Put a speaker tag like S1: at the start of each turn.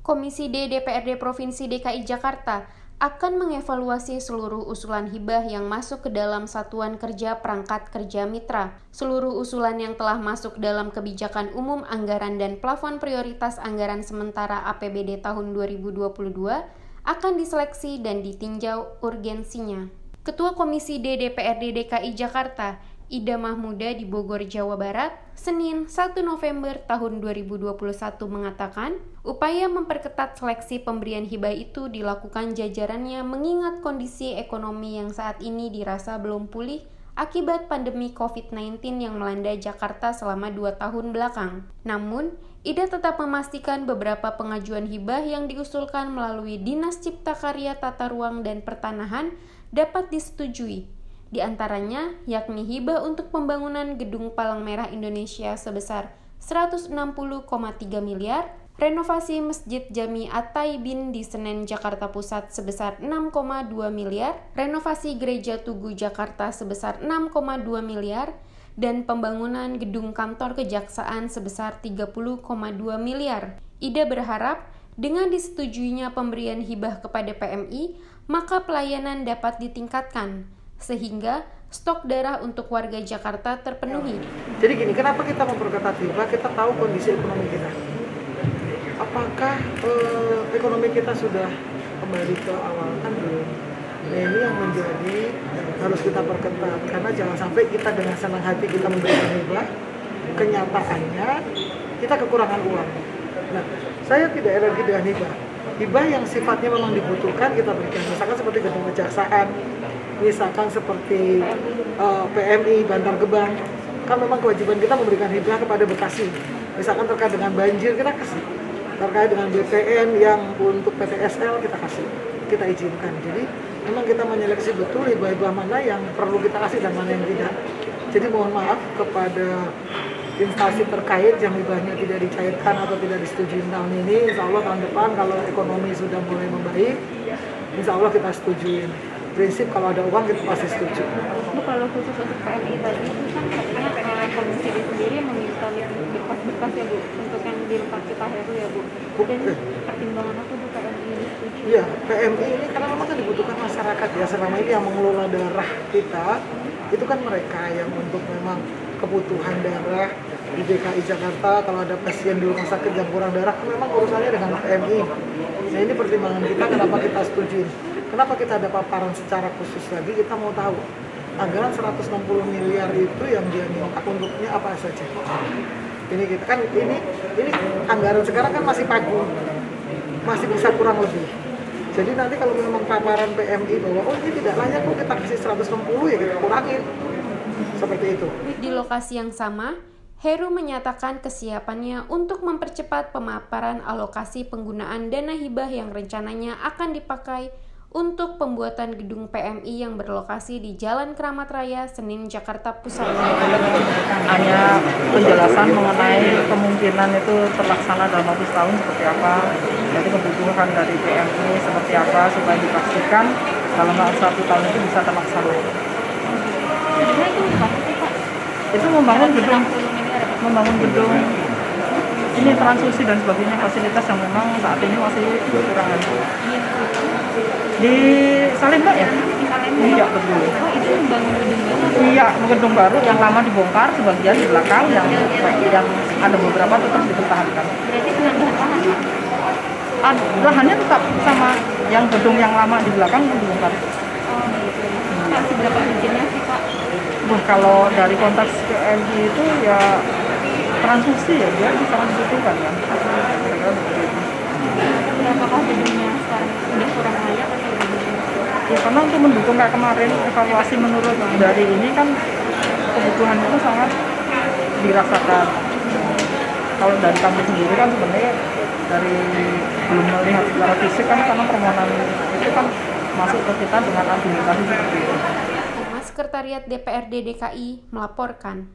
S1: Komisi D DPRD Provinsi DKI Jakarta akan mengevaluasi seluruh usulan hibah yang masuk ke dalam Satuan Kerja Perangkat Kerja Mitra. Seluruh usulan yang telah masuk dalam Kebijakan Umum Anggaran dan Plafon Prioritas Anggaran Sementara APBD tahun 2022 akan diseleksi dan ditinjau urgensinya. Ketua Komisi D DPRD DKI Jakarta, Ida Mahmuda di Bogor, Jawa Barat, Senin 1 November tahun 2021 mengatakan, upaya memperketat seleksi pemberian hibah itu dilakukan jajarannya mengingat kondisi ekonomi yang saat ini dirasa belum pulih akibat pandemi COVID-19 yang melanda Jakarta selama 2 tahun belakang. Namun, Ida tetap memastikan beberapa pengajuan hibah yang diusulkan melalui Dinas Cipta Karya Tata Ruang dan Pertanahan dapat disetujui. Di antaranya, yakni hibah untuk pembangunan Gedung Palang Merah Indonesia sebesar 160,3 miliar, renovasi Masjid Jami At-Taibin di Senen, Jakarta Pusat sebesar 6,2 miliar, renovasi Gereja Tugu Jakarta sebesar 6,2 miliar, dan pembangunan Gedung Kantor Kejaksaan sebesar 30,2 miliar. Ida berharap dengan disetujuinya pemberian hibah kepada PMI, maka pelayanan dapat ditingkatkan, sehingga stok darah untuk warga Jakarta terpenuhi.
S2: Jadi gini, kenapa kita memperketat hibah? Kita tahu kondisi ekonomi kita. Apakah ekonomi kita sudah kembali ke awal? Kan belum. Nah, ini yang menjadi harus kita perketat, karena jangan sampai kita dengan senang hati kita memberikan hibah, kenyataannya kita kekurangan uang. Nah, saya tidak alergi dengan hibah. Hibah yang sifatnya memang dibutuhkan kita berikan, misalkan seperti gedung kejaksaan, misalkan seperti PMI, Bantar Gebang, kan memang kewajiban kita memberikan hibah kepada Bekasi. Misalkan terkait dengan banjir kita kasih, terkait dengan BPN yang untuk PTSL kita kasih, kita izinkan. Jadi memang kita menyeleksi betul hibah-hibah mana yang perlu kita kasih dan mana yang tidak. Jadi mohon maaf kepada instansi terkait yang hibahnya tidak dicairkan atau tidak disetujui tahun ini. Insya Allah tahun depan kalau ekonomi sudah mulai membaik, insya Allah kita setujuin. Prinsip kalau ada uang kita pasti setuju.
S3: Bu, kalau khusus untuk PMI tadi itu kan katanya Komisi D sendiri meminta berkas-berkas ya Bu untuk yang dilengkapi Pak Heru ya Bu. Dan pertimbangan apa Bu PMI ini setuju?
S2: Iya, PMI ini karena memang kan dibutuhkan masyarakat ya. Selama ini yang mengelola darah kita itu kan mereka yang untuk memang kebutuhan darah di DKI Jakarta. Kalau ada pasien di rumah sakit yang kurang darah kan memang urusannya dengan PMI. Nah ini pertimbangan kita kenapa kita setuju. Kenapa kita ada paparan secara khusus lagi, kita mau tahu anggaran 160 miliar itu yang dia minta untuknya apa saja. Ini kita kan ini anggaran sekarang kan masih pagu, masih bisa kurang lebih. Jadi nanti kalau memang paparan PMI bahwa oh ini tidak layak kok kita kasih 160 ya kita kurangin. Seperti itu.
S1: Di lokasi yang sama, Heru menyatakan kesiapannya untuk mempercepat pemaparan alokasi penggunaan dana hibah yang rencananya akan dipakai untuk pembuatan gedung PMI yang berlokasi di Jalan Keramat Raya, Senin, Jakarta Pusat.
S4: Hanya penjelasan mengenai kemungkinan itu terlaksana dalam waktu setahun seperti apa, jadi kebutuhan dari PMI seperti apa supaya dipastikan dalam waktu 1 tahun itu bisa terlaksana.
S3: Sebenarnya itu apa sih Pak?
S4: Itu membangun gedung ini transfusi dan sebagainya, fasilitas yang memang saat ini masih kekurangan. Di Salemba ya? Iya betul.
S3: Oh itu membangun gedung baru?
S4: Iya, gedung baru yang lama dibongkar, sebagian di belakang yang ada beberapa tetap dipertahankan.
S3: Berarti dengan bahan Pak?
S4: Lahannya tetap sama yang gedung yang lama di belakang yang dibongkar.
S3: Oh gitu. Pak, seberapa izinnya sih Pak?
S4: Kalau dari konteks PMI itu ya transfusi ya, dia sangat dibutuhkan kan.
S3: Apakah gedungnya sekarang sudah kurang layak atau bagaimana?
S4: Ya karena untuk mendukung kayak kemarin evaluasi menurut dari ini kan kebutuhan itu sangat dirasakan. Kalau dari kami sendiri kan sebenarnya dari belum melihat secara fisik kan karena permohonan itu kan masuk ke kita dengan argumentasi seperti itu.
S1: Sekretariat DPRD DKI melaporkan.